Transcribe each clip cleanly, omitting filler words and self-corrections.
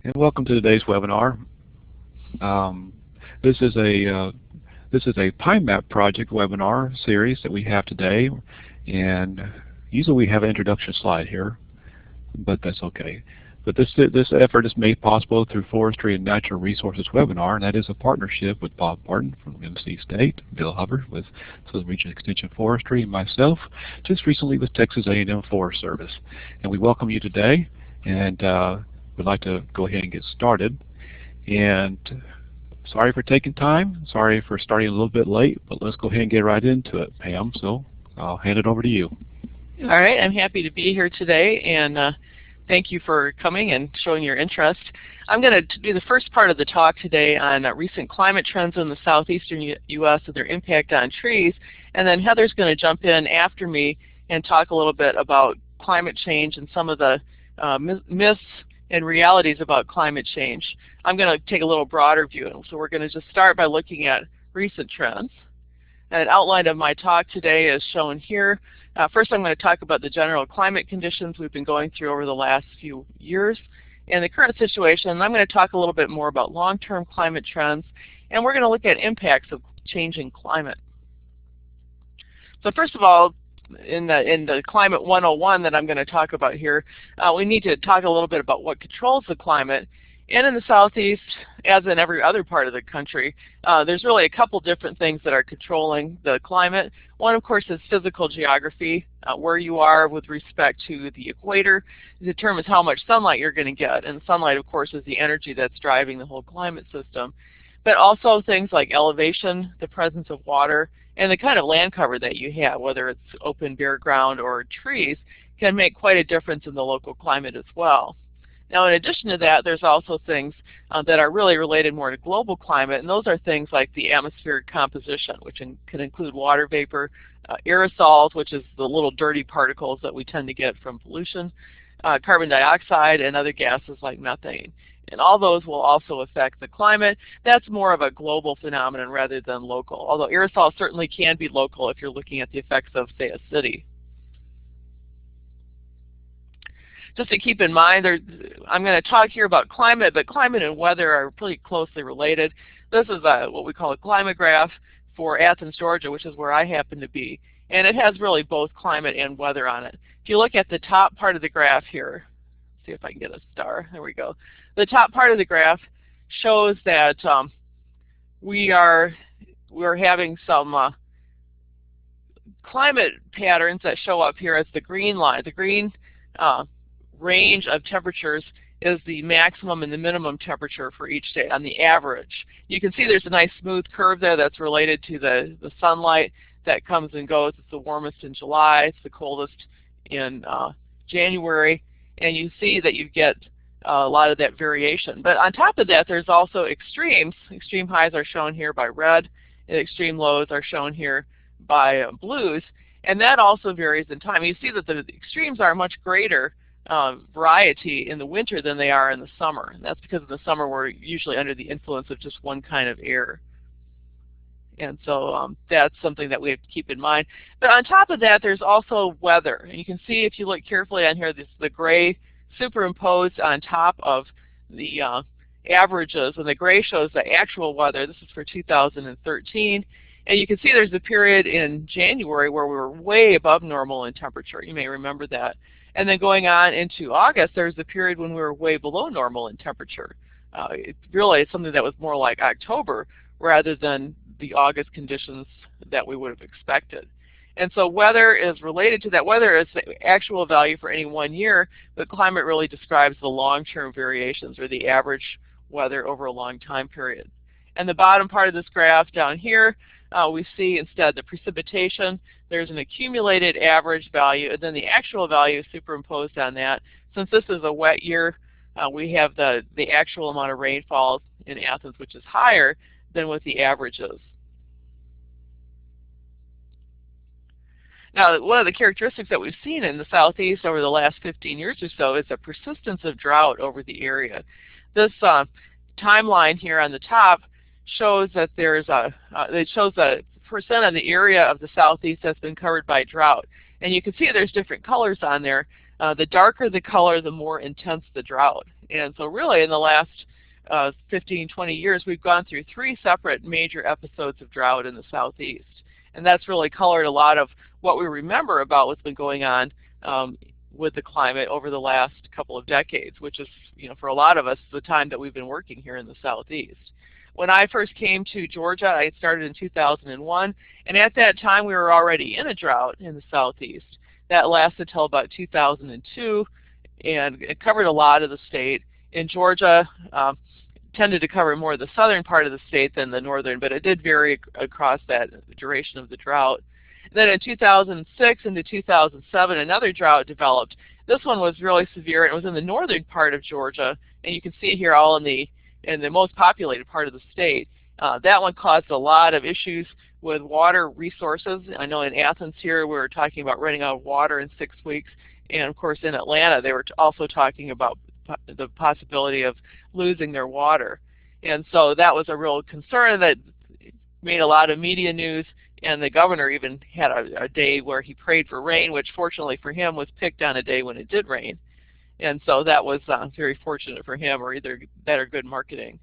And welcome to today's webinar. This is a PINEMAP project webinar series that we have today, and usually we have an introduction slide here, but that's okay. But this effort is made possible through Forestry and Natural Resources webinar, and that is a partnership with Bob Barton from MC State, Bill Hubbard with Southern Region Extension Forestry, and myself just recently with Texas A&M Forest Service. And we welcome you today, and we'd like to go ahead and get started. And sorry for taking time, sorry for starting a little bit late, but let's go ahead and get right into it, Pam. So I'll hand it over to you. All right, I'm happy to be here today, and thank you for coming and showing your interest. I'm going to do the first part of the talk today on recent climate trends in the southeastern U.S. and their impact on trees, and then Heather's going to jump in after me and talk a little bit about climate change and some of the myths and realities about climate change. I'm going to take a little broader view, so we're going to just start by looking at recent trends. And an outline of my talk today is shown here. First, I'm going to talk about the general climate conditions we've been going through over the last few years and the current situation. And I'm going to talk a little bit more about long-term climate trends, and we're going to look at impacts of changing climate. So first of all, in the Climate 101 that I'm going to talk about here, we need to talk a little bit about what controls the climate. And in the Southeast, as in every other part of the country, there's really a couple different things that are controlling the climate. One, of course, is physical geography. Where you are with respect to the equator determines how much sunlight you're going to get. And sunlight, of course, is the energy that's driving the whole climate system. But also things like elevation, the presence of water, and the kind of land cover that you have, whether it's open bare ground or trees, can make quite a difference in the local climate as well. Now, in addition to that, there's also things that are really related more to global climate, and those are things like the atmospheric composition, which can include water vapor, aerosols, which is the little dirty particles that we tend to get from pollution, carbon dioxide, and other gases like methane. And all those will also affect the climate. That's more of a global phenomenon rather than local, although aerosols certainly can be local if you're looking at the effects of, say, a city. Just to keep in mind, I'm going to talk here about climate, but climate and weather are pretty closely related. This is what we call a climate graph for Athens, Georgia, which is where I happen to be. And it has really both climate and weather on it. If you look at the top part of the graph here, see if I can get a star, there we go. The top part of the graph shows that we're having some climate patterns that show up here as the green line. The green range of temperatures is the maximum and the minimum temperature for each day on the average. You can see there's a nice smooth curve there that's related to the sunlight that comes and goes. It's the warmest in July, it's the coldest in January, and you see that you get a lot of that variation. But on top of that, there's also extremes. Extreme highs are shown here by red, and extreme lows are shown here by blues, and that also varies in time. You see that the extremes are much greater variety in the winter than they are in the summer. And that's because in the summer we're usually under the influence of just one kind of air. And so that's something that we have to keep in mind. But on top of that, there's also weather. And you can see if you look carefully on here, this is the gray superimposed on top of the averages, and the gray shows the actual weather. This is for 2013. And you can see there's a period in January where we were way above normal in temperature. You may remember that. And then going on into August, there's a period when we were way below normal in temperature. It really is something that was more like October rather than the August conditions that we would have expected. And so weather is related to that. Weather is the actual value for any one year, but climate really describes the long-term variations or the average weather over a long time period. And the bottom part of this graph down here, we see instead the precipitation. There's an accumulated average value, and then the actual value is superimposed on that. Since this is a wet year, we have the actual amount of rainfall in Athens, which is higher than what the average is. Now, one of the characteristics that we've seen in the Southeast over the last 15 years or so is a persistence of drought over the area. This timeline here on the top shows that it shows a percent of the area of the Southeast that's been covered by drought. And you can see there's different colors on there. The darker the color, the more intense the drought. And so really in the last 15, 20 years, we've gone through 3 separate major episodes of drought in the southeast. And that's really colored a lot of what we remember about what's been going on with the climate over the last couple of decades, which is, for a lot of us, the time that we've been working here in the southeast. When I first came to Georgia, I started in 2001, and at that time we were already in a drought in the southeast. That lasted till about 2002, and it covered a lot of the state. In Georgia, tended to cover more of the southern part of the state than the northern, but it did vary across that duration of the drought. Then in 2006 into 2007, another drought developed. This one was really severe, and it was in the northern part of Georgia, and you can see here all in the most populated part of the state. That one caused a lot of issues with water resources. I know in Athens here we were talking about running out of water in 6 weeks, and of course in Atlanta they were also talking about the possibility of losing their water. And so that was a real concern that made a lot of media news, and the governor even had a day where he prayed for rain, which fortunately for him was picked on a day when it did rain. And so that was very fortunate for him, or either that or good marketing.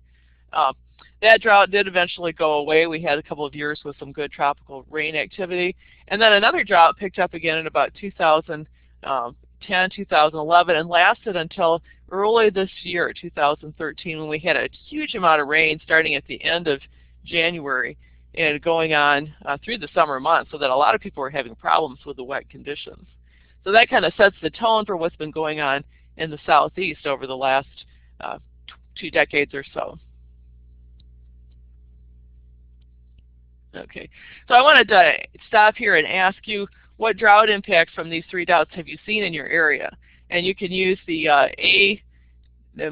That drought did eventually go away. We had a couple of years with some good tropical rain activity. And then another drought picked up again in about 2010, 2011, and lasted until early this year, 2013, when we had a huge amount of rain starting at the end of January and going on through the summer months, so that a lot of people were having problems with the wet conditions. So that kind of sets the tone for what's been going on in the southeast over the last 2 decades or so. Okay, so I wanted to stop here and ask you, what drought impacts from these 3 droughts have you seen in your area? And you can use the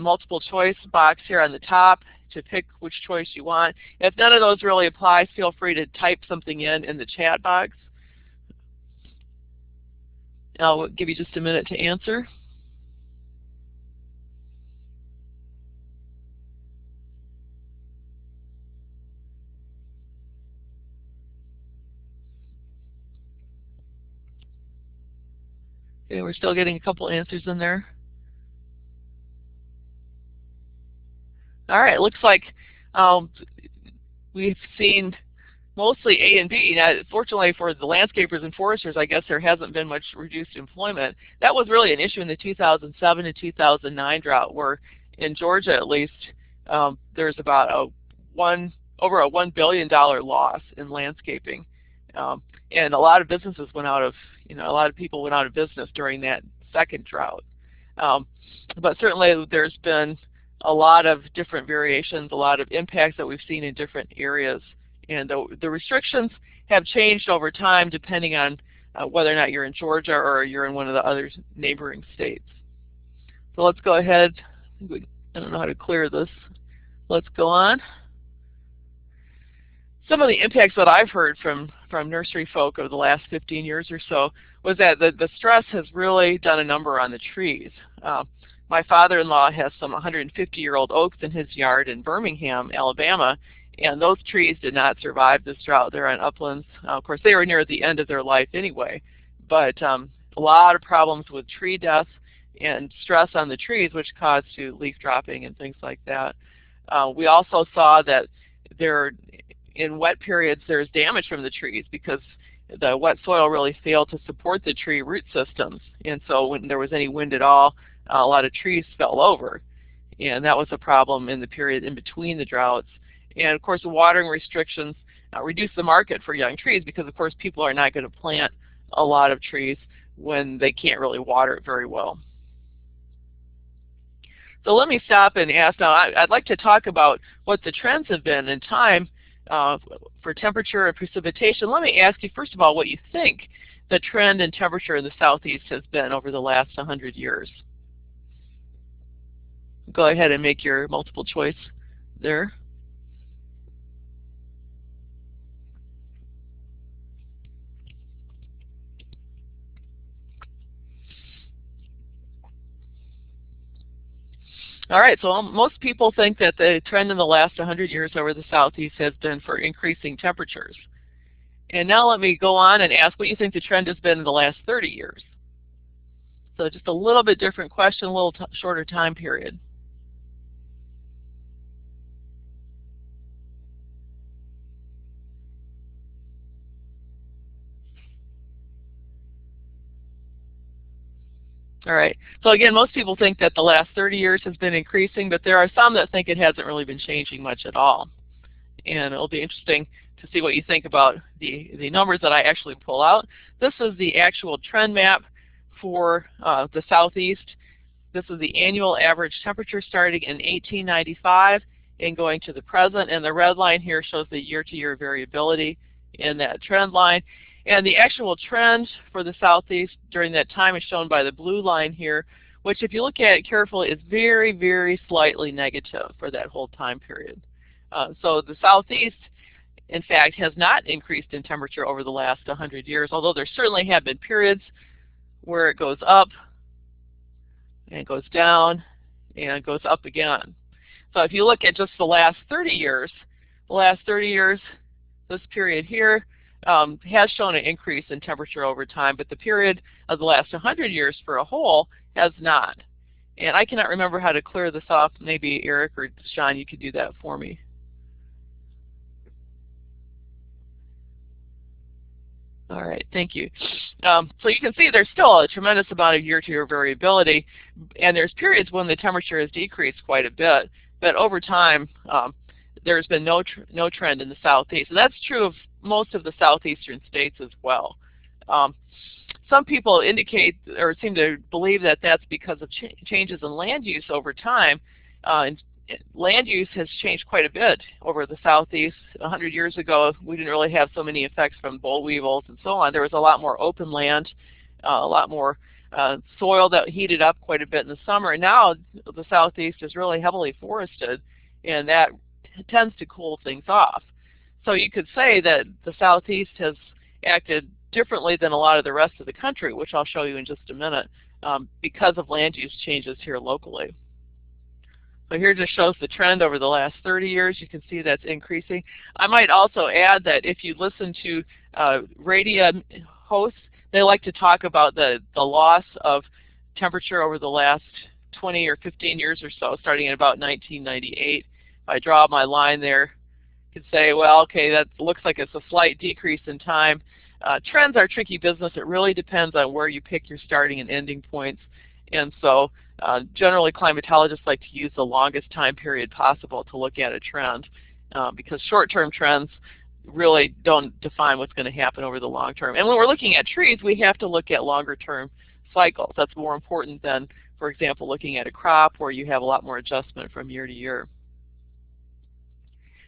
multiple choice box here on the top to pick which choice you want. If none of those really apply, feel free to type something in the chat box. I'll give you just a minute to answer. Okay, we're still getting a couple answers in there. All right, looks like we've seen mostly A and B. Now, fortunately for the landscapers and foresters, I guess there hasn't been much reduced employment. That was really an issue in the 2007 to 2009 drought, where in Georgia at least, there's about over a $1 billion loss in landscaping. And a lot of businesses went out of, a lot of people went out of business during that second drought. But certainly there's been a lot of different variations, a lot of impacts that we've seen in different areas. And the restrictions have changed over time depending on whether or not you're in Georgia or you're in one of the other neighboring states. So let's go ahead. I don't know how to clear this. Let's go on. Some of the impacts that I've heard from nursery folk over the last 15 years or so was that the stress has really done a number on the trees. My father-in-law has some 150-year-old oaks in his yard in Birmingham, Alabama, and those trees did not survive this drought. They're on uplands. Of course, they were near the end of their life anyway, but a lot of problems with tree death and stress on the trees, which caused to leaf dropping and things like that. We also saw that in wet periods there's damage from the trees because the wet soil really failed to support the tree root systems, and so when there was any wind at all, a lot of trees fell over, and that was a problem in the period in between the droughts. And of course the watering restrictions reduced the market for young trees because of course people are not going to plant a lot of trees when they can't really water it very well. So let me stop and ask now, I'd like to talk about what the trends have been in time for temperature and precipitation. Let me ask you first of all what you think the trend in temperature in the southeast has been over the last 100 years. Go ahead and make your multiple choice there. All right, so most people think that the trend in the last 100 years over the southeast has been for increasing temperatures. And now let me go on and ask what you think the trend has been in the last 30 years. So just a little bit different question, a little shorter time period. All right. So again, most people think that the last 30 years has been increasing, but there are some that think it hasn't really been changing much at all. And it'll be interesting to see what you think about the numbers that I actually pull out. This is the actual trend map for the Southeast. This is the annual average temperature starting in 1895 and going to the present. And the red line here shows the year-to-year variability in that trend line. And the actual trend for the Southeast during that time is shown by the blue line here, which if you look at it carefully is very, very slightly negative for that whole time period. So the Southeast, in fact, has not increased in temperature over the last 100 years, although there certainly have been periods where it goes up and it goes down and it goes up again. So if you look at just the last 30 years, this period here has shown an increase in temperature over time, but the period of the last 100 years for a whole has not. And I cannot remember how to clear this off. Maybe Eric or Sean, you could do that for me. All right, thank you. So you can see there's still a tremendous amount of year-to-year variability, and there's periods when the temperature has decreased quite a bit, but over time there's been no trend in the Southeast. And that's true of most of the southeastern states as well. Some people indicate or seem to believe that that's because of changes in land use over time. And land use has changed quite a bit over the Southeast. 100 years ago, we didn't really have so many effects from boll weevils and so on. There was a lot more open land, a lot more soil that heated up quite a bit in the summer. And now the Southeast is really heavily forested, and that tends to cool things off. So you could say that the Southeast has acted differently than a lot of the rest of the country, which I'll show you in just a minute, because of land use changes here locally. So here just shows the trend over the last 30 years. You can see that's increasing. I might also add that if you listen to radio hosts, they like to talk about the loss of temperature over the last 20 or 15 years or so, starting in about 1998. If I draw my line there, you can say, well, okay, that looks like it's a slight decrease in time. Trends are tricky business. It really depends on where you pick your starting and ending points. And so generally climatologists like to use the longest time period possible to look at a trend because short-term trends really don't define what's going to happen over the long term. And when we're looking at trees, we have to look at longer-term cycles. That's more important than, for example, looking at a crop where you have a lot more adjustment from year to year.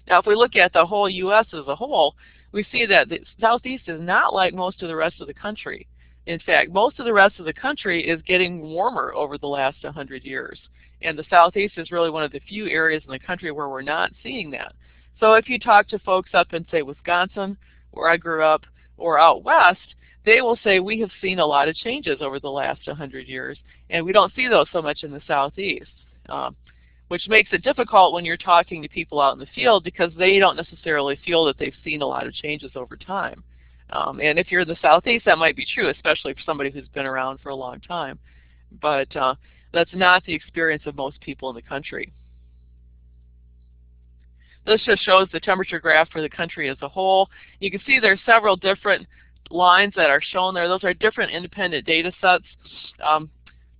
Now, if we look at the whole U.S. as a whole, we see that the Southeast is not like most of the rest of the country. In fact, most of the rest of the country is getting warmer over the last 100 years. And the Southeast is really one of the few areas in the country where we're not seeing that. So if you talk to folks up in, say, Wisconsin, where I grew up, or out west, they will say we have seen a lot of changes over the last 100 years, and we don't see those so much in the Southeast, which makes it difficult when you're talking to people out in the field because they don't necessarily feel that they've seen a lot of changes over time. And if you're in the Southeast, that might be true, especially for somebody who's been around for a long time. But that's not the experience of most people in the country. This just shows the temperature graph for the country as a whole. You can see there's several different lines that are shown there. Those are different independent data sets.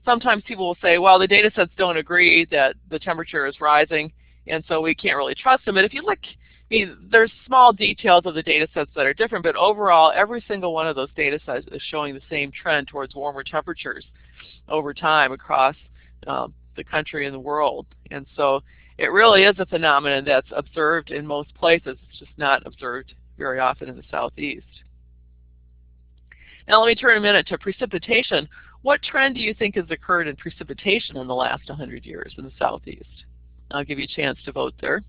Sometimes people will say, well, the data sets don't agree that the temperature is rising, and so we can't really trust them. But if you look, I mean, there's small details of the data sets that are different, but overall, every single one of those data sets is showing the same trend towards warmer temperatures over time across the country and the world. And so it really is a phenomenon that's observed in most places. It's just not observed very often in the Southeast. Now let me turn a minute to precipitation. What trend do you think has occurred in precipitation in the last 100 years in the Southeast? I'll give you a chance to vote there.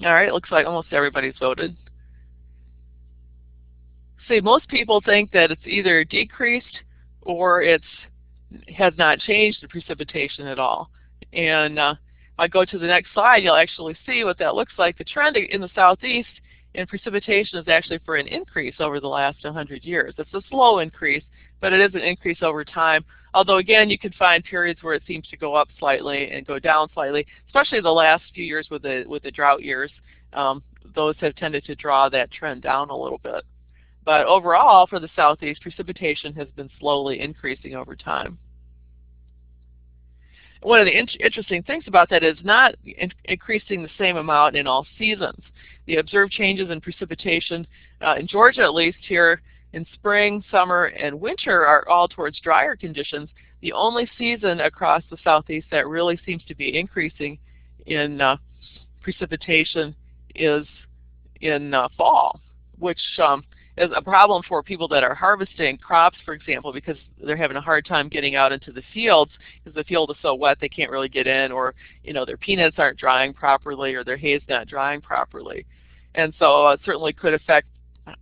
All right, looks like almost everybody's voted. See, most people think that it's either decreased or it has not changed the precipitation at all. And if I go to the next slide, you'll actually see what that looks like. The trend in the Southeast in precipitation is actually for an increase over the last 100 years. It's a slow increase, but it is an increase over time. Although again, you can find periods where it seems to go up slightly and go down slightly, especially the last few years with the drought years. Those have tended to draw that trend down a little bit. But overall, for the southeast, precipitation has been slowly increasing over time. One of the interesting things about that is not increasing the same amount in all seasons. The observed changes in precipitation, in Georgia at least here, in spring, summer, and winter are all towards drier conditions. The only season across the southeast that really seems to be increasing in precipitation is in fall, which is a problem for people that are harvesting crops, for example, because they're having a hard time getting out into the fields because the field is so wet they can't really get in, or their peanuts aren't drying properly, or their hay is not drying properly. And so it certainly could affect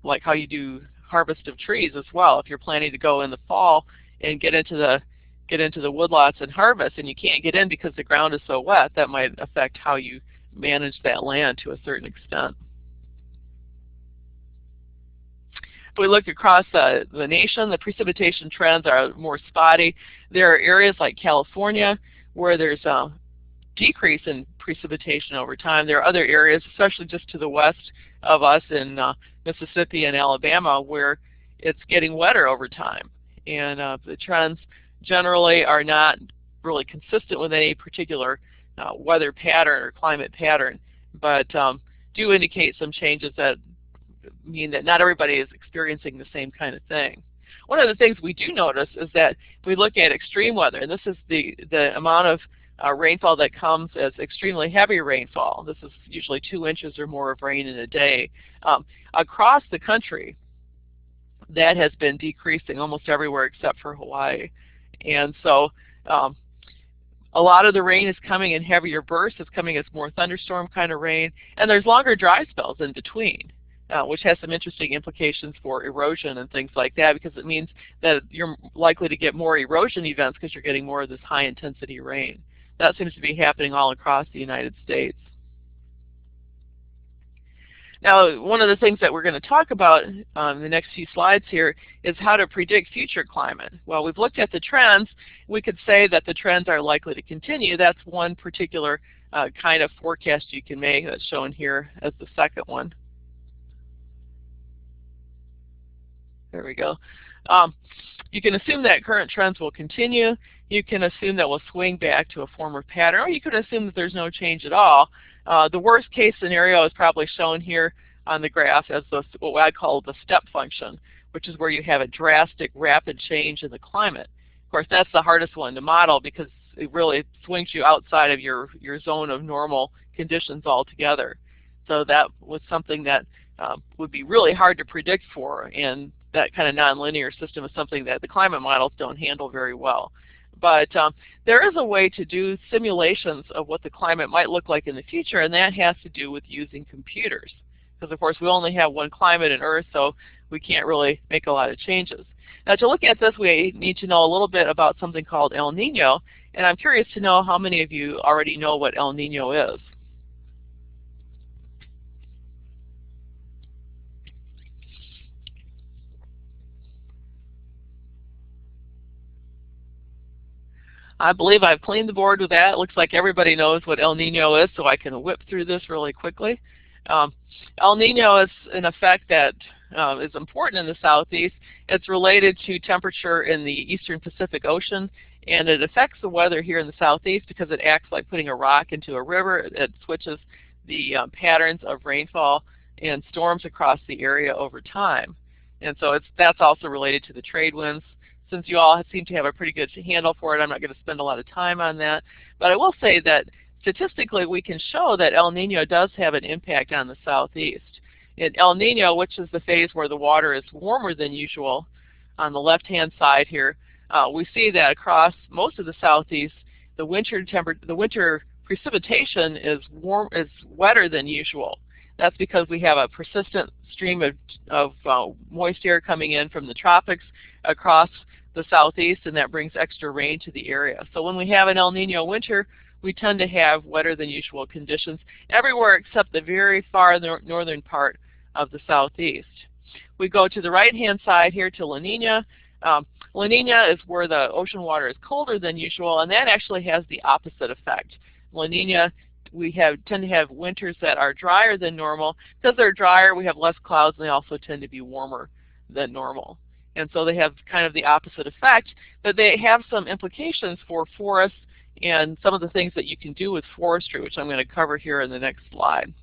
like how you do harvest of trees as well. If you're planning to go in the fall and get into the woodlots and harvest, and you can't get in because the ground is so wet, that might affect how you manage that land to a certain extent. If we look across the nation, the precipitation trends are more spotty. There are areas like California where there's a decrease in precipitation over time. There are other areas, especially just to the west of us in Mississippi and Alabama, where it's getting wetter over time. And the trends generally are not really consistent with any particular weather pattern or climate pattern, but do indicate some changes that mean that not everybody is experiencing the same kind of thing. One of the things we do notice is that if we look at extreme weather, and this is the amount of rainfall that comes as extremely heavy rainfall. This is usually 2 inches or more of rain in a day. Across the country, that has been decreasing almost everywhere except for Hawaii. And so a lot of the rain is coming in heavier bursts. It's coming as more thunderstorm kind of rain. And there's longer dry spells in between, which has some interesting implications for erosion and things like that, because it means that you're likely to get more erosion events because you're getting more of this high intensity rain. That seems to be happening all across the United States. Now, one of the things that we're going to talk about in the next few slides here is how to predict future climate. Well, we've looked at the trends. We could say that the trends are likely to continue. That's one particular kind of forecast you can make. That's shown here as the second one. There we go. You can assume that current trends will continue. You can assume that we'll swing back to a former pattern, or you could assume that there's no change at all. The worst case scenario is probably shown here on the graph as what I call the step function, which is where you have a drastic, rapid change in the climate. Of course, that's the hardest one to model because it really swings you outside of your zone of normal conditions altogether. So that was something that would be really hard to predict for, and that kind of nonlinear system is something that the climate models don't handle very well. But there is a way to do simulations of what the climate might look like in the future, and that has to do with using computers. Because of course we only have one climate on Earth, so we can't really make a lot of changes. Now to look at this, we need to know a little bit about something called El Nino, and I'm curious to know how many of you already know what El Nino is. I believe I've cleaned the board with that. It looks like everybody knows what El Nino is, so I can whip through this really quickly. El Nino is an effect that is important in the southeast. It's related to temperature in the eastern Pacific Ocean, and it affects the weather here in the southeast because it acts like putting a rock into a river. It switches the patterns of rainfall and storms across the area over time. And so that's also related to the trade winds. Since you all seem to have a pretty good handle for it, I'm not going to spend a lot of time on that. But I will say that statistically we can show that El Nino does have an impact on the southeast. In El Nino, which is the phase where the water is warmer than usual, on the left-hand side here, we see that across most of the southeast, the winter precipitation is wetter than usual. That's because we have a persistent stream of moist air coming in from the tropics across the southeast, and that brings extra rain to the area. So when we have an El Nino winter, we tend to have wetter than usual conditions everywhere except the very far northern part of the southeast. We go to the right-hand side here to La Niña. La Niña is where the ocean water is colder than usual, and that actually has the opposite effect. La Niña, we tend to have winters that are drier than normal. Because they're drier, we have less clouds, and they also tend to be warmer than normal. And so they have kind of the opposite effect, but they have some implications for forests and some of the things that you can do with forestry, which I'm going to cover here in the next slide.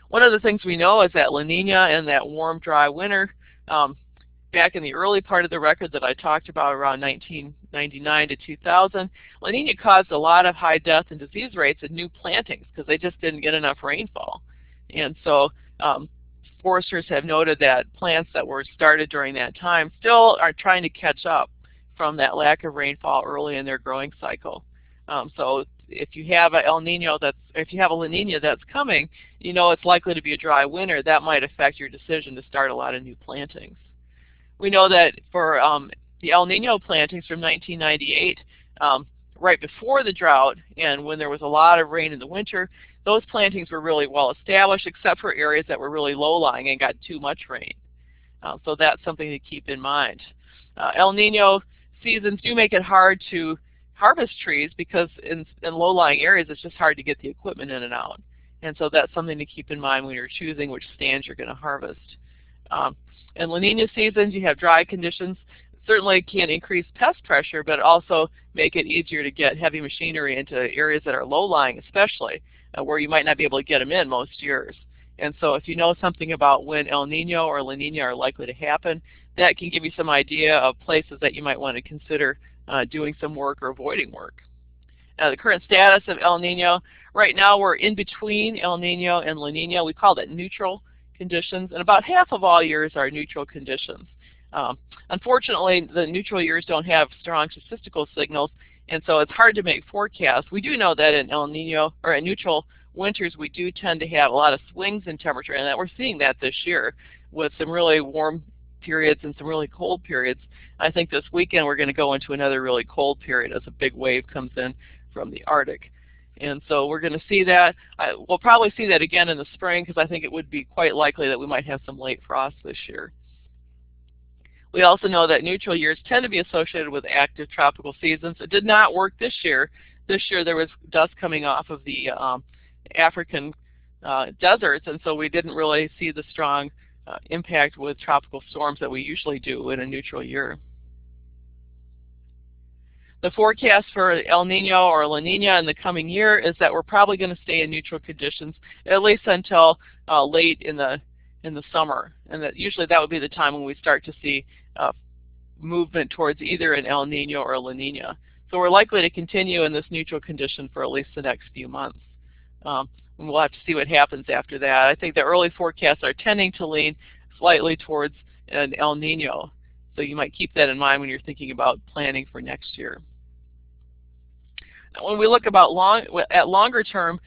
One of the things we know is that La Niña and that warm, dry winter, back in the early part of the record that I talked about around 1999 to 2000, La Niña caused a lot of high death and disease rates in new plantings because they just didn't get enough rainfall. And so foresters have noted that plants that were started during that time still are trying to catch up from that lack of rainfall early in their growing cycle. So if you have a La Niña that's coming, you know it's likely to be a dry winter. That might affect your decision to start a lot of new plantings. We know that for the El Nino plantings from 1998, right before the drought and when there was a lot of rain in the winter, those plantings were really well established except for areas that were really low-lying and got too much rain. So that's something to keep in mind. El Nino seasons do make it hard to harvest trees because in low-lying areas it's just hard to get the equipment in and out. And so that's something to keep in mind when you're choosing which stands you're going to harvest. In La Niña seasons, you have dry conditions. Certainly can increase pest pressure, but also make it easier to get heavy machinery into areas that are low-lying, especially where you might not be able to get them in most years. And so if you know something about when El Nino or La Niña are likely to happen, that can give you some idea of places that you might want to consider doing some work or avoiding work. The current status of El Nino, right now we're in between El Nino and La Niña. We call that neutral conditions, and about half of all years are neutral conditions. Unfortunately, the neutral years don't have strong statistical signals, and so it's hard to make forecasts. We do know that in El Nino, or in neutral winters, we do tend to have a lot of swings in temperature, and that we're seeing that this year with some really warm periods and some really cold periods. I think this weekend we're going to go into another really cold period as a big wave comes in from the Arctic. And so we're going to see that. We'll probably see that again in the spring because I think it would be quite likely that we might have some late frost this year. We also know that neutral years tend to be associated with active tropical seasons. It did not work this year. This year there was dust coming off of the African deserts, and so we didn't really see the strong impact with tropical storms that we usually do in a neutral year. The forecast for El Nino or La Niña in the coming year is that we're probably going to stay in neutral conditions at least until late in the summer, and that usually that would be the time when we start to see movement towards either an El Nino or La Niña. So we're likely to continue in this neutral condition for at least the next few months. And we'll have to see what happens after that. I think the early forecasts are tending to lean slightly towards an El Nino, so you might keep that in mind when you're thinking about planning for next year. When we look at longer term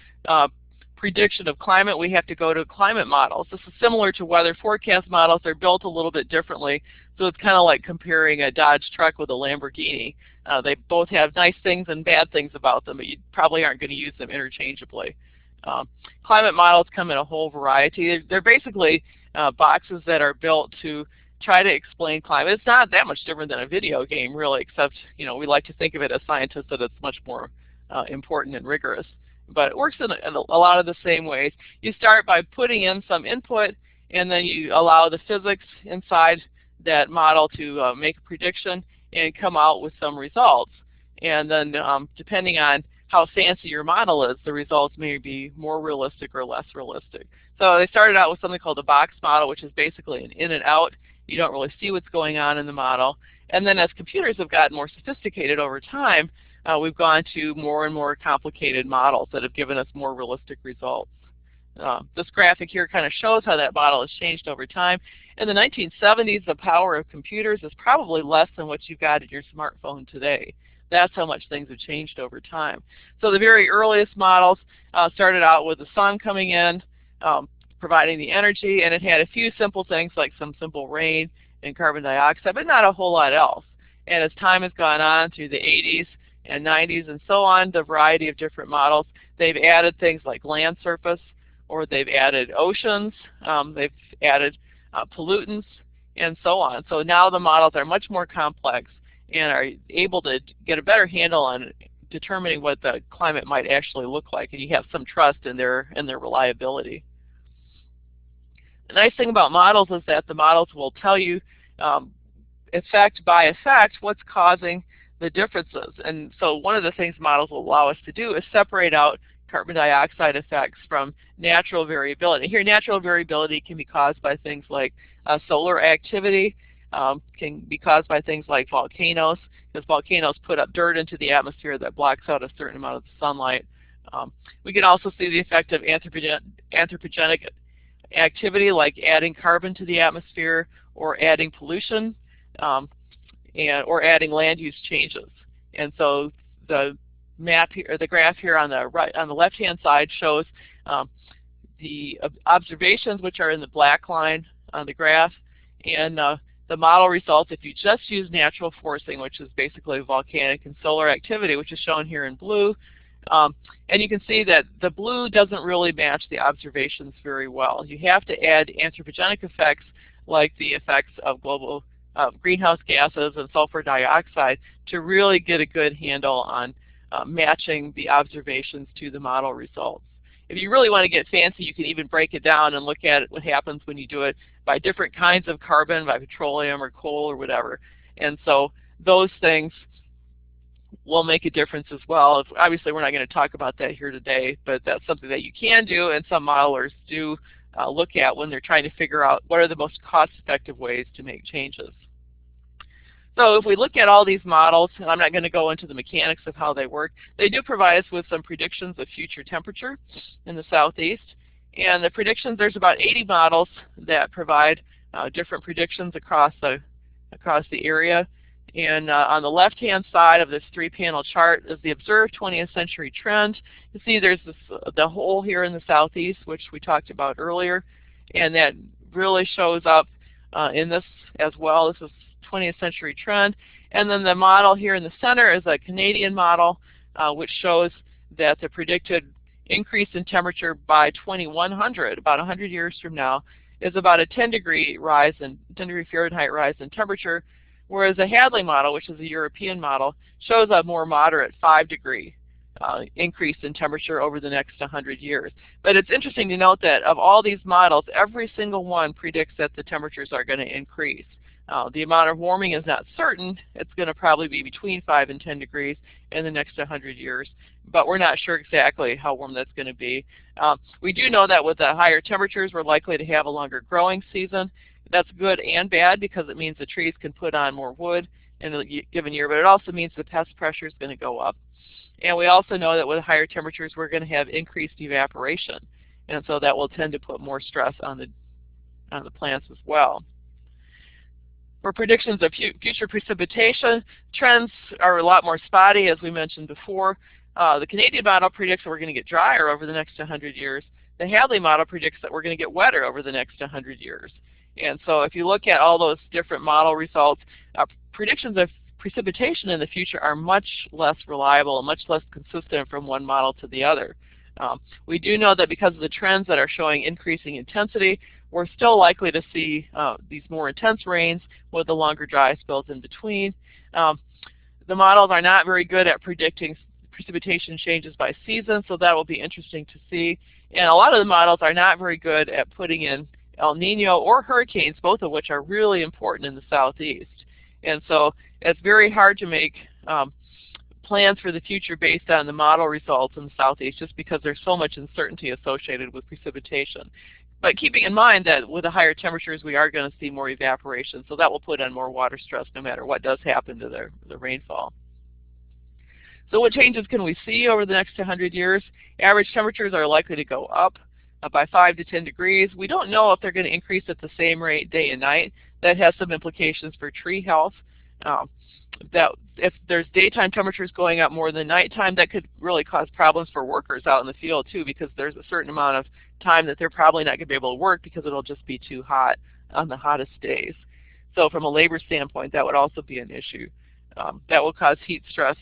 prediction of climate, we have to go to climate models. This is similar to weather forecast models. They're built a little bit differently, so it's kind of like comparing a Dodge truck with a Lamborghini. They both have nice things and bad things about them, but you probably aren't going to use them interchangeably. Climate models come in a whole variety. They're basically boxes that are built to try to explain climate. It's not that much different than a video game, really, except we like to think of it as scientists that it's much more important and rigorous. But it works in a lot of the same ways. You start by putting in some input, and then you allow the physics inside that model to make a prediction and come out with some results. And then depending on how fancy your model is, the results may be more realistic or less realistic. So they started out with something called a box model, which is basically an in and out. You don't really see what's going on in the model. And then as computers have gotten more sophisticated over time, we've gone to more and more complicated models that have given us more realistic results. This graphic here kind of shows how that model has changed over time. In the 1970s, the power of computers is probably less than what you've got in your smartphone today. That's how much things have changed over time. So the very earliest models started out with the sun coming in, providing the energy, and it had a few simple things like some simple rain and carbon dioxide, but not a whole lot else. And as time has gone on through the 80s and 90s and so on, the variety of different models, they've added things like land surface, or they've added oceans, they've added pollutants, and so on. So now the models are much more complex and are able to get a better handle on determining what the climate might actually look like, and you have some trust in their reliability. The nice thing about models is that the models will tell you effect by effect what's causing the differences. And so one of the things models will allow us to do is separate out carbon dioxide effects from natural variability. Here, natural variability can be caused by things like solar activity, can be caused by things like volcanoes, because volcanoes put up dirt into the atmosphere that blocks out a certain amount of the sunlight. We can also see the effect of anthropogenic activity, like adding carbon to the atmosphere or adding pollution, or adding land use changes. And so the map here, or the graph here on the right, on the left-hand side, shows the observations, which are in the black line on the graph, and the model results if you just use natural forcing, which is basically volcanic and solar activity, which is shown here in blue. And you can see that the blue doesn't really match the observations very well. You have to add anthropogenic effects like the effects of global greenhouse gases and sulfur dioxide to really get a good handle on matching the observations to the model results. If you really want to get fancy, you can even break it down and look at it, what happens when you do it by different kinds of carbon, by petroleum or coal or whatever. And so those things will make a difference as well. Obviously, we're not going to talk about that here today, but that's something that you can do, and some modelers do look at when they're trying to figure out what are the most cost-effective ways to make changes. So if we look at all these models, and I'm not going to go into the mechanics of how they work, they do provide us with some predictions of future temperature in the southeast. And the predictions, there's about 80 models that provide different predictions across the area. And on the left-hand side of this three-panel chart is the observed 20th century trend. You see there's the hole here in the southeast, which we talked about earlier, and that really shows up in this as well. This is 20th century trend. And then the model here in the center is a Canadian model, which shows that the predicted increase in temperature by 2100, about 100 years from now, is about a 10-degree Fahrenheit rise in temperature, whereas the Hadley model, which is a European model, shows a more moderate 5-degree increase in temperature over the next 100 years. But it's interesting to note that of all these models, every single one predicts that the temperatures are going to increase. The amount of warming is not certain. It's going to probably be between 5 and 10 degrees in the next 100 years, but we're not sure exactly how warm that's going to be. We do know that with the higher temperatures, we're likely to have a longer growing season. That's good and bad because it means the trees can put on more wood in a given year, but it also means the pest pressure is going to go up. And we also know that with higher temperatures, we're going to have increased evaporation, and so that will tend to put more stress on the plants as well. For predictions of future precipitation, trends are a lot more spotty, as we mentioned before. The Canadian model predicts that we're going to get drier over the next 100 years. The Hadley model predicts that we're going to get wetter over the next 100 years. And so if you look at all those different model results, predictions of precipitation in the future are much less reliable and much less consistent from one model to the other. We do know that because of the trends that are showing increasing intensity, we're still likely to see these more intense rains with the longer dry spells in between. The models are not very good at predicting precipitation changes by season, so that will be interesting to see. And a lot of the models are not very good at putting in El Nino or hurricanes, both of which are really important in the southeast. And so it's very hard to make plans for the future based on the model results in the southeast, just because there's so much uncertainty associated with precipitation. But keeping in mind that with the higher temperatures, we are going to see more evaporation, so that will put on more water stress no matter what does happen to the rainfall. So what changes can we see over the next 100 years? Average temperatures are likely to go up by 5 to 10 degrees. We don't know if they're going to increase at the same rate day and night. That has some implications for tree health. That if there's daytime temperatures going up more than nighttime, that could really cause problems for workers out in the field too, because there's a certain amount of time that they're probably not going to be able to work because it'll just be too hot on the hottest days. So from a labor standpoint, that would also be an issue. That will cause heat stress.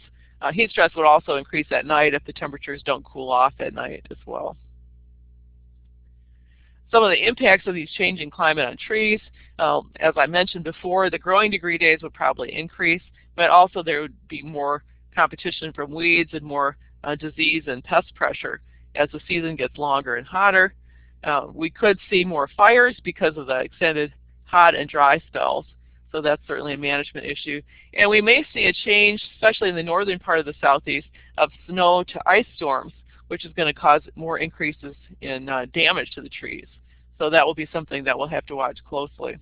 Heat stress would also increase at night if the temperatures don't cool off at night as well. Some of the impacts of these changing climate on trees, as I mentioned before, the growing degree days would probably increase, but also there would be more competition from weeds and more disease and pest pressure as the season gets longer and hotter. We could see more fires because of the extended hot and dry spells, so that's certainly a management issue. And we may see a change, especially in the northern part of the southeast, of snow to ice storms, which is going to cause more increases in damage to the trees. So that will be something that we'll have to watch closely.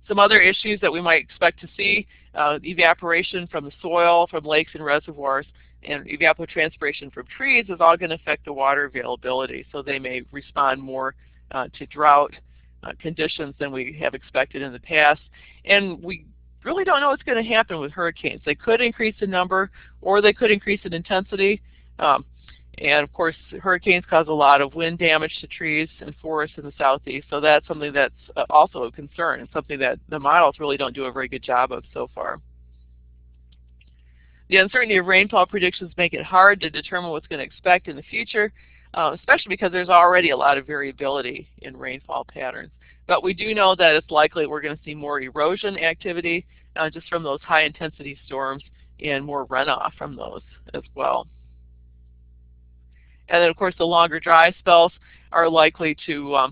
Some other issues that we might expect to see, evaporation from the soil, from lakes and reservoirs, and evapotranspiration from trees is all going to affect the water availability. So they may respond more to drought conditions than we have expected in the past. And we really don't know what's going to happen with hurricanes. They could increase in number or they could increase in intensity. And of course, hurricanes cause a lot of wind damage to trees and forests in the southeast, so that's something that's also a concern and something that the models really don't do a very good job of so far. The uncertainty of rainfall predictions make it hard to determine what's going to expect in the future, especially because there's already a lot of variability in rainfall patterns. But we do know that it's likely we're going to see more erosion activity just from those high intensity storms and more runoff from those as well. And then, of course, the longer dry spells are likely to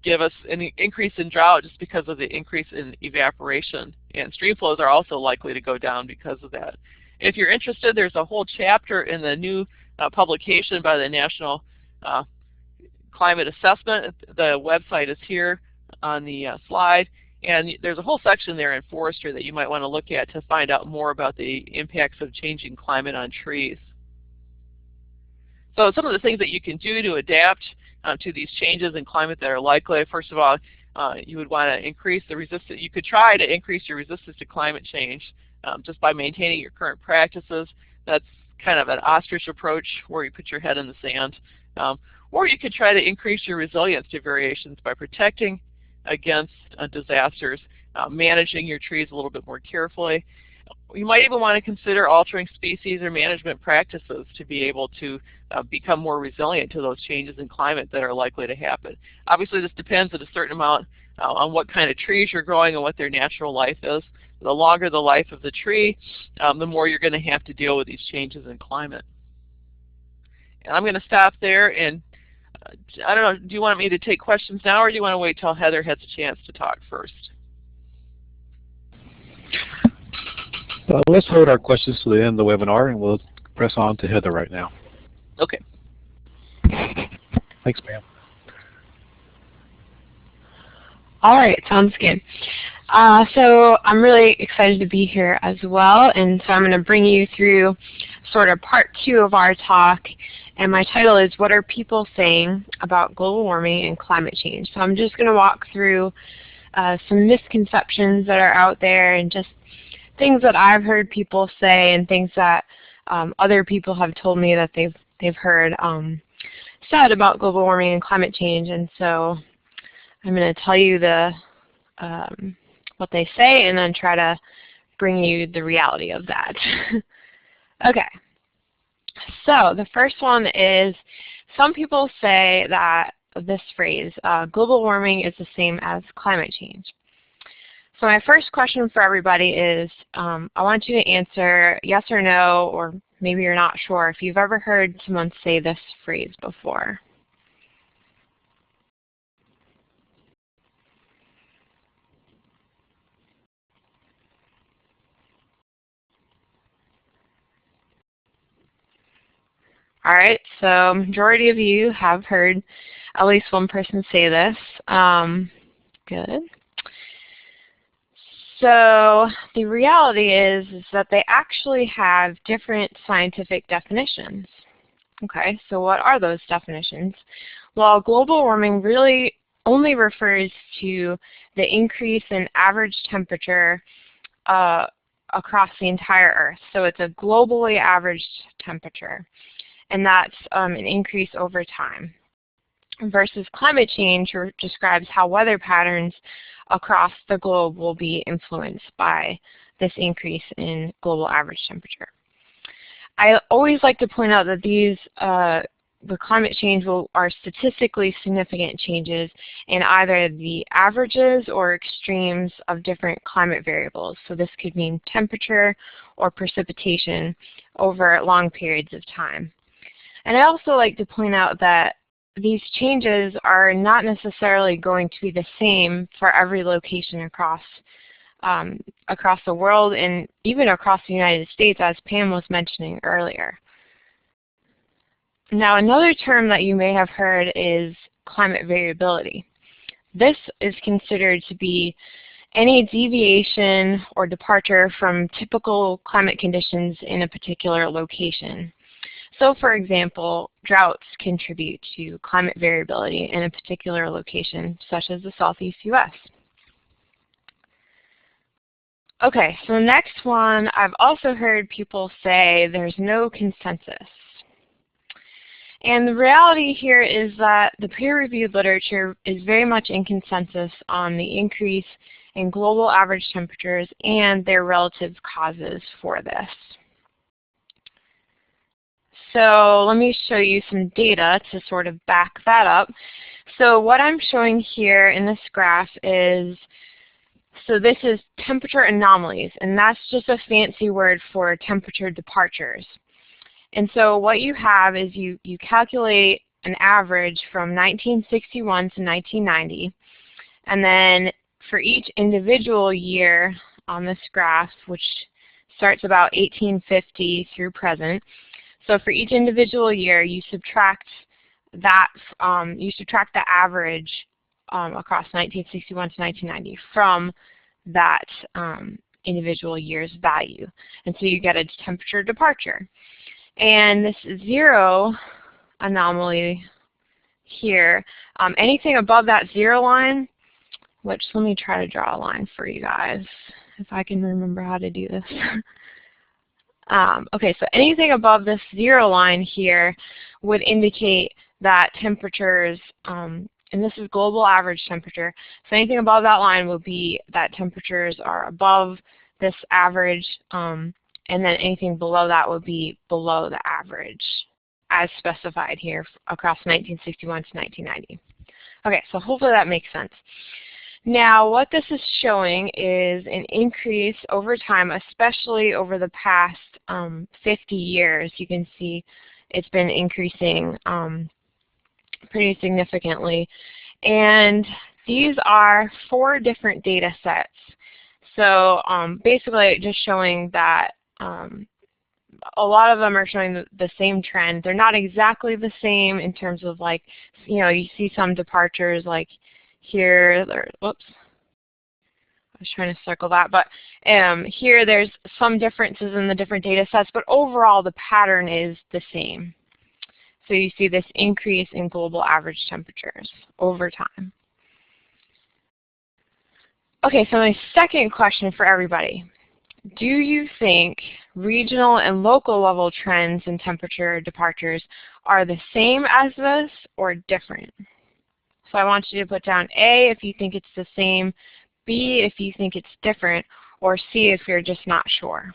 give us an increase in drought just because of the increase in evaporation. And stream flows are also likely to go down because of that. If you're interested, there's a whole chapter in the new publication by the National Climate Assessment. The website is here on the slide. And there's a whole section there in forestry that you might want to look at to find out more about the impacts of changing climate on trees. So some of the things that you can do to adapt to these changes in climate that are likely, first of all, you would want to increase the resistance. You could try to increase your resistance to climate change just by maintaining your current practices. That's kind of an ostrich approach where you put your head in the sand. Or you could try to increase your resilience to variations by protecting against disasters, managing your trees a little bit more carefully. You might even want to consider altering species or management practices to be able to become more resilient to those changes in climate that are likely to happen. Obviously, this depends at a certain amount on what kind of trees you're growing and what their natural life is. The longer the life of the tree, the more you're going to have to deal with these changes in climate. And I'm going to stop there, and I don't know, do you want me to take questions now, or do you want to wait till Heather has a chance to talk first? Let's hold our questions to the end of the webinar, and we'll press on to Heather right now. Okay. Thanks, ma'am. All right, sounds good. So I'm really excited to be here as well, and so I'm going to bring you through sort of part 2 of our talk, and my title is What Are People Saying About Global Warming and Climate Change? So I'm just going to walk through some misconceptions that are out there and just things that I've heard people say and things that other people have told me that they've heard said about global warming and climate change. And so I'm going to tell you what they say and then try to bring you the reality of that. Okay. So the first one is, some people say that this phrase, global warming is the same as climate change. So my first question for everybody is, I want you to answer yes or no, or maybe you're not sure, if you've ever heard someone say this phrase before. All right, so majority of you have heard at least one person say this. Good. So the reality is that they actually have different scientific definitions. Okay, so what are those definitions? Well, global warming really only refers to the increase in average temperature across the entire Earth. So it's a globally averaged temperature, and that's an increase over time. Versus climate change describes how weather patterns across the globe will be influenced by this increase in global average temperature. I always like to point out that these the climate change are statistically significant changes in either the averages or extremes of different climate variables. So this could mean temperature or precipitation over long periods of time. And I also like to point out that these changes are not necessarily going to be the same for every location across the world and even across the United States, as Pam was mentioning earlier. Now, another term that you may have heard is climate variability. This is considered to be any deviation or departure from typical climate conditions in a particular location. So, for example, droughts contribute to climate variability in a particular location, such as the Southeast U.S. Okay, so the next one, I've also heard people say there's no consensus. And the reality here is that the peer-reviewed literature is very much in consensus on the increase in global average temperatures and their relative causes for this. So let me show you some data to sort of back that up. So what I'm showing here in this graph is, so this is temperature anomalies, and that's just a fancy word for temperature departures. And so what you have is you calculate an average from 1961 to 1990, and then for each individual year on this graph, which starts about 1850 through present, so for each individual year, you subtract that, the average across 1961 to 1990 from that individual year's value. And so you get a temperature departure. And this zero anomaly here, anything above that zero line, which let me try to draw a line for you guys, if I can remember how to do this. Okay, so anything above this zero line here would indicate that temperatures, and this is global average temperature, so anything above that line will be that temperatures are above this average, and then anything below that would be below the average, as specified here across 1961 to 1990. Okay, so hopefully that makes sense. Now, what this is showing is an increase over time, especially over the past 50 years. You can see it's been increasing pretty significantly. And these are 4 different data sets. So basically just showing that a lot of them are showing the same trend. They're not exactly the same in terms of, like, you know, you see some departures like here, whoops, I was trying to circle that, but here there's some differences in the different data sets, but overall the pattern is the same. So you see this increase in global average temperatures over time. Okay, so my second question for everybody. Do you think regional and local level trends in temperature departures are the same as this or different? So I want you to put down A if you think it's the same, B if you think it's different, or C if you're just not sure.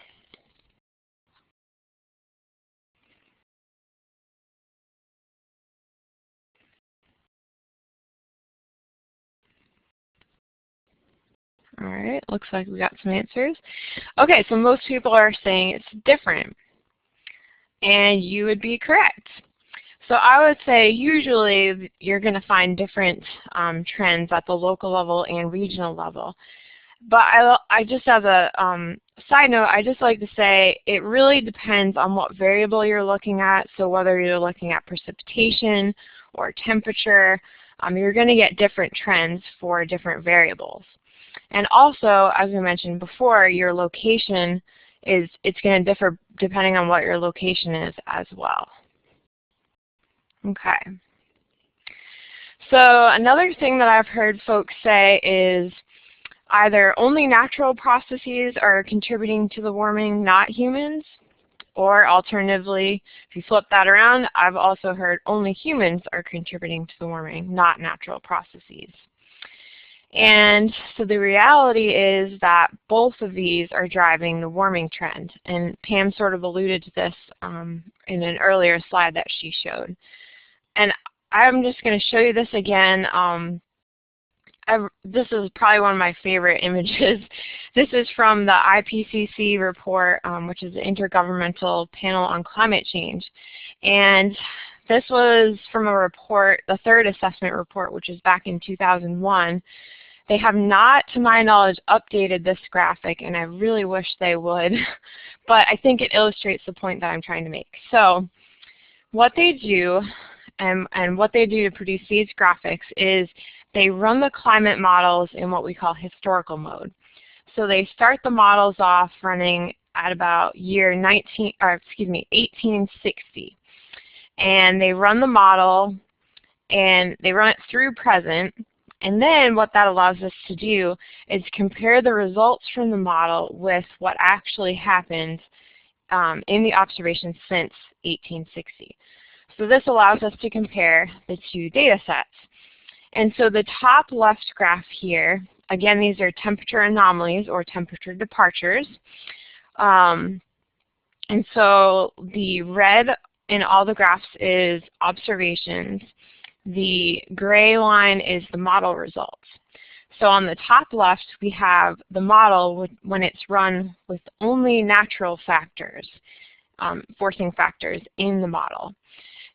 All right, looks like we got some answers. Okay, so most people are saying it's different, and you would be correct. So I would say usually you're going to find different trends at the local level and regional level. But I just, as a side note, I just like to say it really depends on what variable you're looking at. So whether you're looking at precipitation or temperature, you're going to get different trends for different variables. And also, as we mentioned before, your location it's going to differ depending on what your location is as well. Okay. So another thing that I've heard folks say is either only natural processes are contributing to the warming, not humans, or alternatively, if you flip that around, I've also heard only humans are contributing to the warming, not natural processes. And so the reality is that both of these are driving the warming trend. And Pam sort of alluded to this in an earlier slide that she showed. And I'm just going to show you this again. This is probably one of my favorite images. This is from the IPCC report, which is the Intergovernmental Panel on Climate Change. And this was from a report, the third assessment report, which is back in 2001. They have not, to my knowledge, updated this graphic, and I really wish they would. But I think it illustrates the point that I'm trying to make. So what they do, and what they do to produce these graphics, is they run the climate models in what we call historical mode. So they start the models off running at about year 1860. And they run the model, and they run it through present. And then what that allows us to do is compare the results from the model with what actually happened in the observations since 1860. So this allows us to compare the two data sets. And so the top left graph here, again, these are temperature anomalies or temperature departures. And so the red in all the graphs is observations. The gray line is the model results. So on the top left, we have the model when it's run with only natural factors, forcing factors in the model.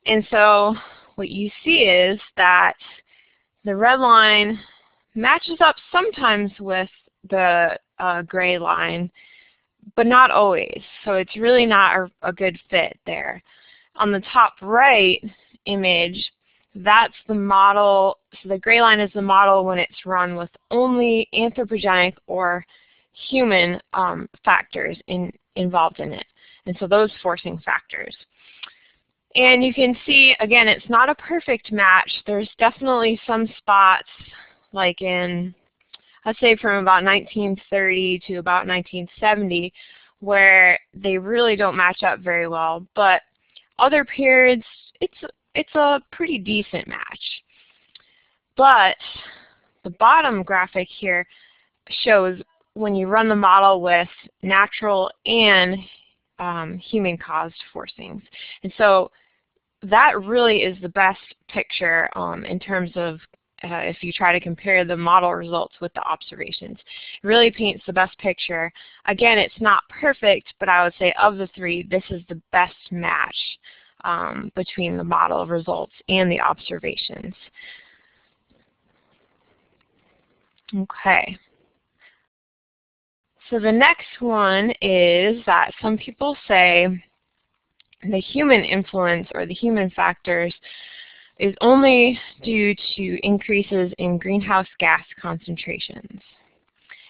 And so what you see is that the red line matches up sometimes with the gray line, but not always. So it's really not a good fit there. On the top right image, that's the model. So the gray line is the model when it's run with only anthropogenic or human factors involved in it. And so those forcing factors. And you can see, again, it's not a perfect match. There's definitely some spots, like in, let's say from about 1930 to about 1970, where they really don't match up very well. But other periods, it's a pretty decent match. But the bottom graphic here shows when you run the model with natural and human-caused forcings. And so that really is the best picture in terms of if you try to compare the model results with the observations. It really paints the best picture. Again, it's not perfect, but I would say of the three, this is the best match between the model results and the observations. Okay. So the next one is that some people say the human influence or the human factors is only due to increases in greenhouse gas concentrations.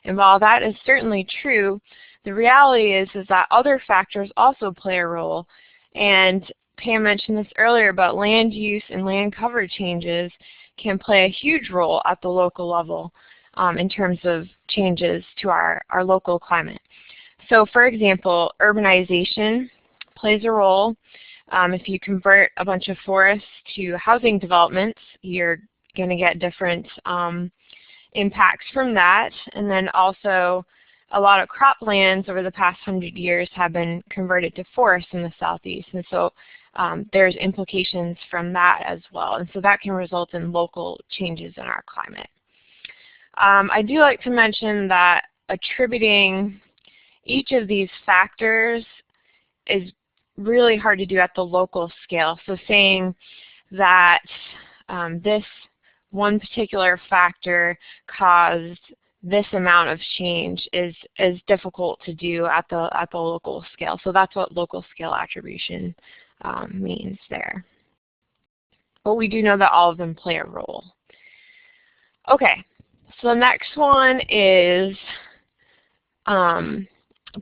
And while that is certainly true, the reality is that other factors also play a role. And Pam mentioned this earlier about land use and land cover changes can play a huge role at the local level in terms of changes to our local climate. So for example, urbanization plays a role. If you convert a bunch of forests to housing developments, you're going to get different impacts from that. And then also a lot of croplands over the past 100 years have been converted to forests in the southeast. And so there's implications from that as well. And so that can result in local changes in our climate. I do like to mention that attributing each of these factors is really hard to do at the local scale. So saying that this one particular factor caused this amount of change is difficult to do at the local scale. So that's what local scale attribution means there. But we do know that all of them play a role. Okay, so the next one is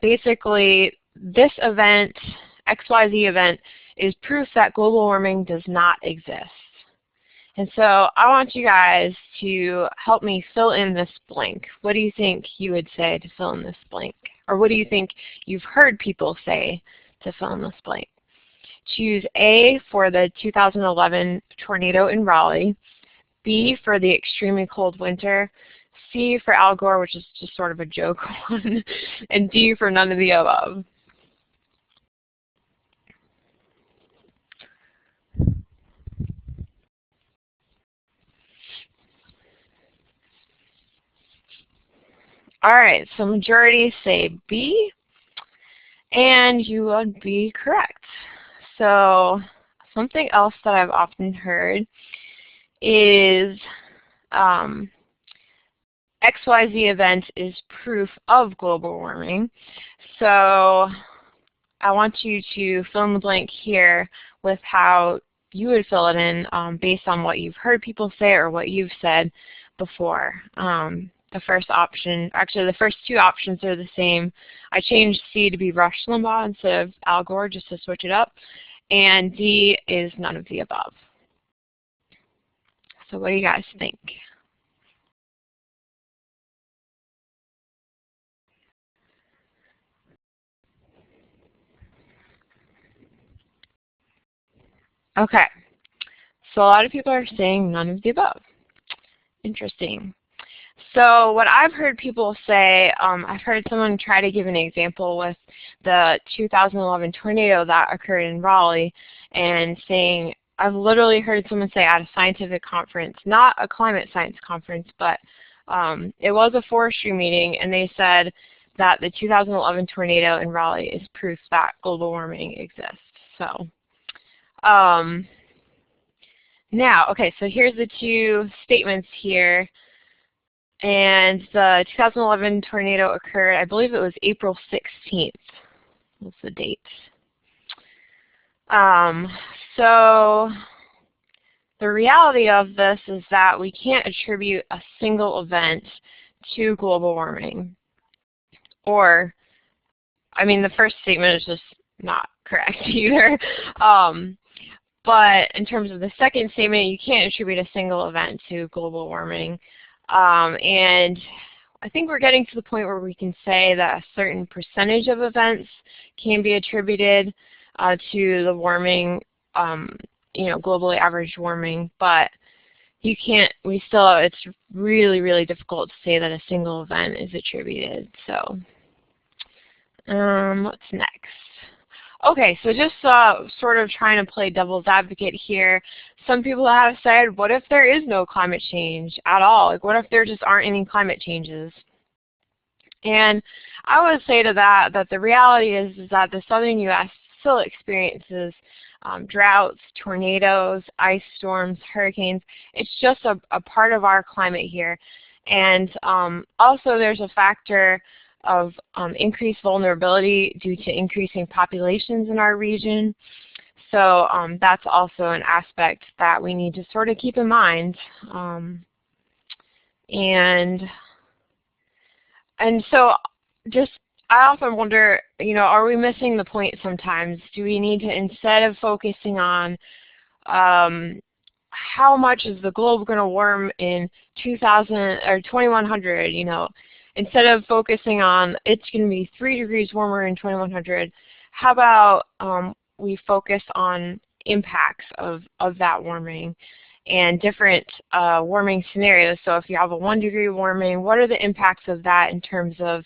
basically this event, XYZ event, is proof that global warming does not exist. And so I want you guys to help me fill in this blank. What do you think you would say to fill in this blank? Or what do you think you've heard people say to fill in this blank? Choose A for the 2011 tornado in Raleigh, B for the extremely cold winter, C for Al Gore, which is just sort of a joke one, and D for none of the above. All right, so majority say B, and you would be correct. So something else that I've often heard is XYZ event is proof of global warming. So I want you to fill in the blank here with how you would fill it in based on what you've heard people say or what you've said before. The first option, actually the first two options are the same. I changed C to be Rush Limbaugh instead of Al Gore just to switch it up. And D is none of the above. So what do you guys think? Okay, so a lot of people are saying none of the above. Interesting. So what I've heard people say, I've heard someone try to give an example with the 2011 tornado that occurred in Raleigh and saying, I've literally heard someone say at a scientific conference, not a climate science conference, but it was a forestry meeting, and they said that the 2011 tornado in Raleigh is proof that global warming exists. So now, okay, so here's the two statements here. And the 2011 tornado occurred, I believe it was April 16th. That's the date. So the reality of this is that we can't attribute a single event to global warming. Or, I mean, the first statement is just not correct either. But in terms of the second statement, you can't attribute a single event to global warming. And I think we're getting to the point where we can say that a certain percentage of events can be attributed to the warming, globally average warming, but you can't, it's really, really difficult to say that a single event is attributed. So, what's next? Okay, so just sort of trying to play devil's advocate here. Some people have said, what if there is no climate change at all? Like, what if there just aren't any climate changes? And I would say to that the reality is that the southern U.S. still experiences droughts, tornadoes, ice storms, hurricanes. It's just a part of our climate here. And also there's a factor of increased vulnerability due to increasing populations in our region. So that's also an aspect that we need to sort of keep in mind. And so just, I often wonder, are we missing the point sometimes? Do we need to, instead of focusing on how much is the globe going to warm in 2000 or 2100, instead of focusing on it's going to be 3 degrees warmer in 2100, how about we focus on impacts of that warming and different warming scenarios. So if you have a 1 degree warming, what are the impacts of that in terms of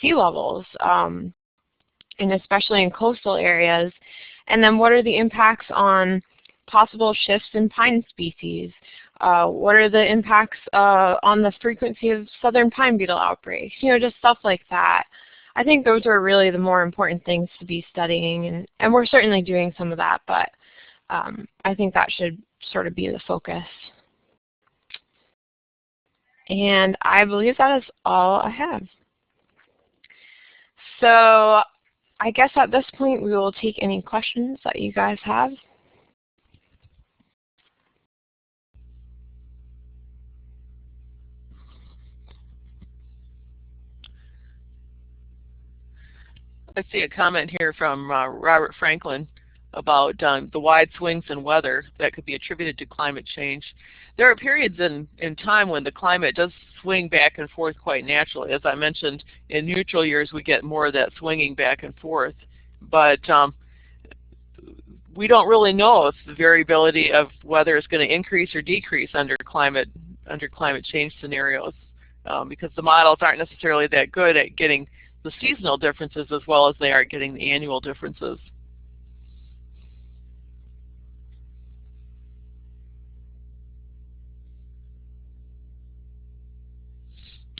sea levels, and especially in coastal areas? And then what are the impacts on possible shifts in pine species? What are the impacts on the frequency of southern pine beetle outbreaks? Just stuff like that. I think those are really the more important things to be studying, and we're certainly doing some of that, but I think that should sort of be the focus. And I believe that is all I have. So I guess at this point we will take any questions that you guys have. I see a comment here from Robert Franklin about the wide swings in weather that could be attributed to climate change. There are periods in time when the climate does swing back and forth quite naturally. As I mentioned, in neutral years we get more of that swinging back and forth. But we don't really know if the variability of weather is going to increase or decrease under climate change scenarios, because the models aren't necessarily that good at getting the seasonal differences as well as they are getting the annual differences.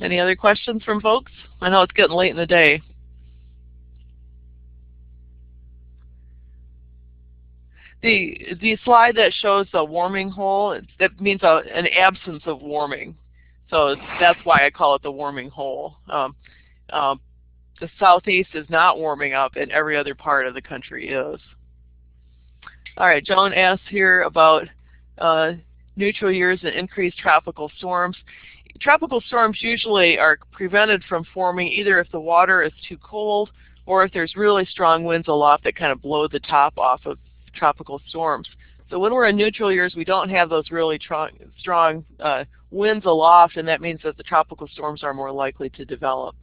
Any other questions from folks? I know it's getting late in the day. The slide that shows the warming hole, that means an absence of warming. So that's why I call it the warming hole. The southeast is not warming up, and every other part of the country is. All right, Joan asks here about neutral years and increased tropical storms. Tropical storms usually are prevented from forming either if the water is too cold or if there's really strong winds aloft that kind of blow the top off of tropical storms. So when we're in neutral years, we don't have those really strong winds aloft, and that means that the tropical storms are more likely to develop.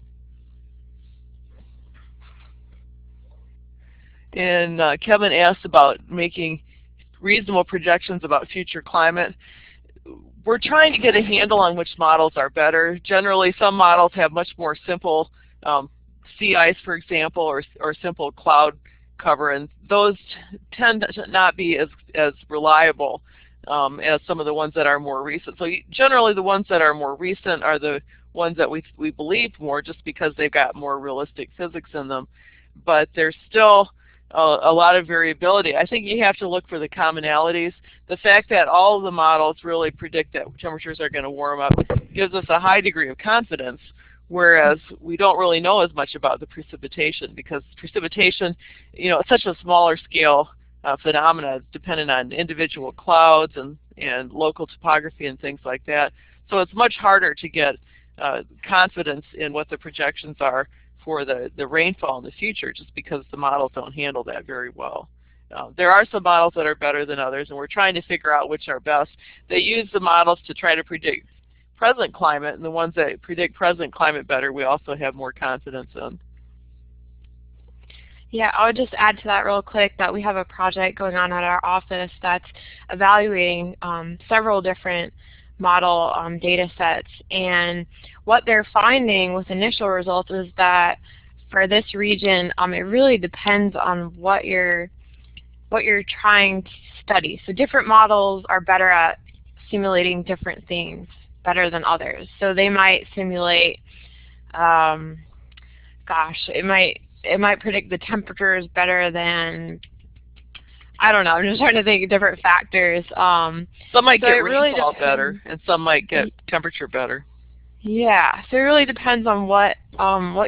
And Kevin asked about making reasonable projections about future climate. We're trying to get a handle on which models are better. Generally, some models have much more simple sea ice, for example, or simple cloud cover, and those tend to not be as reliable as some of the ones that are more recent. So generally, the ones that are more recent are the ones that we believe more, just because they've got more realistic physics in them. But there's still a lot of variability. I think you have to look for the commonalities. The fact that all of the models really predict that temperatures are going to warm up gives us a high degree of confidence, whereas we don't really know as much about the precipitation, because precipitation, it's such a smaller scale phenomena. It's dependent on individual clouds and local topography and things like that. So it's much harder to get confidence in what the projections are for the rainfall in the future, just because the models don't handle that very well. There are some models that are better than others, and we're trying to figure out which are best. They use the models to try to predict present climate, and the ones that predict present climate better, we also have more confidence in. Yeah, I would just add to that real quick that we have a project going on at our office that's evaluating several different model data sets, and what they're finding with initial results is that for this region, it really depends on what you're trying to study. So different models are better at simulating different things better than others. So they might simulate, it might predict the temperatures better than, I don't know, I'm just trying to think of different factors. Some might get rainfall better, and some might get temperature better. Yeah, so it really depends on what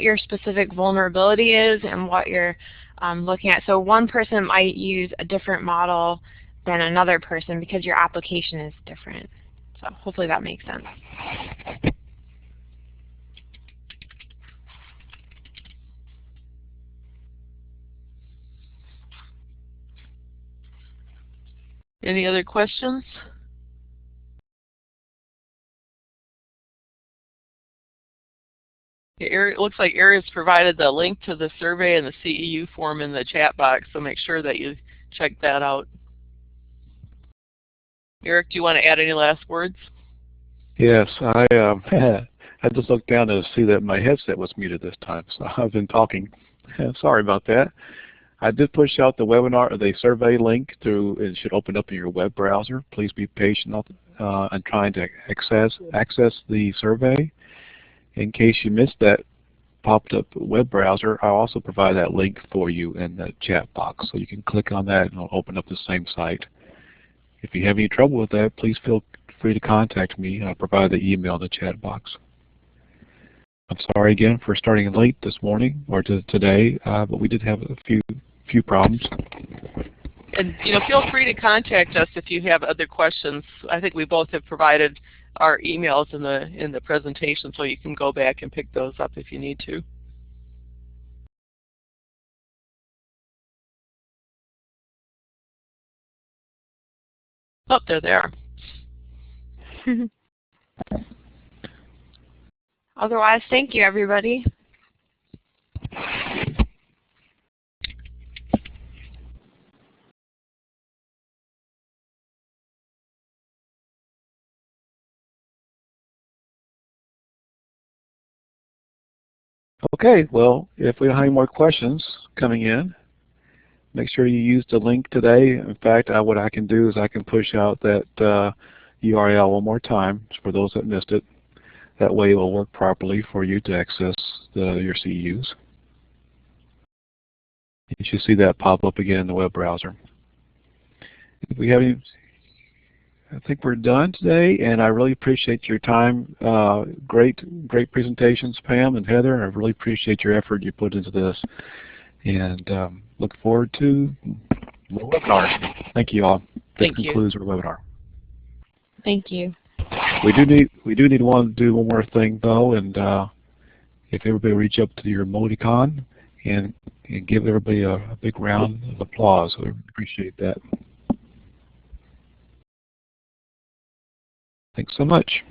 your specific vulnerability is and what you're looking at. So one person might use a different model than another person because your application is different. So hopefully that makes sense. Any other questions? It looks like Aria's provided the link to the survey and the CEU form in the chat box, so make sure that you check that out. Eric, do you want to add any last words? Yes, I just looked down to see that my headset was muted this time, so I've been talking. Sorry about that. I did push out the webinar, the survey link through. It should open up in your web browser. Please be patient on trying to access the survey. In case you missed that popped up web browser, I'll also provide that link for you in the chat box, so you can click on that and it'll open up the same site. If you have any trouble with that, please feel free to contact me. I'll provide the email in the chat box. I'm sorry again for starting late this morning or today, but we did have a few problems. And feel free to contact us if you have other questions. I think we both have provided our emails in the presentation, so you can go back and pick those up if you need to. Oh, there they are. Otherwise, thank you, everybody. Okay, well, if we don't have any more questions coming in, make sure you use the link today. In fact, what I can do is I can push out that URL one more time for those that missed it. That way it will work properly for you to access your CEUs. You should see that pop up again in the web browser. If we have any, I think we're done today, and I really appreciate your time. Great presentations, Pam and Heather. I really appreciate your effort you put into this, and look forward to more webinars. Thank you all. That concludes our webinar. Thank you. We do need to do one more thing though, and if everybody reach up to your emoticon and give everybody a big round of applause. We appreciate that. Thanks so much.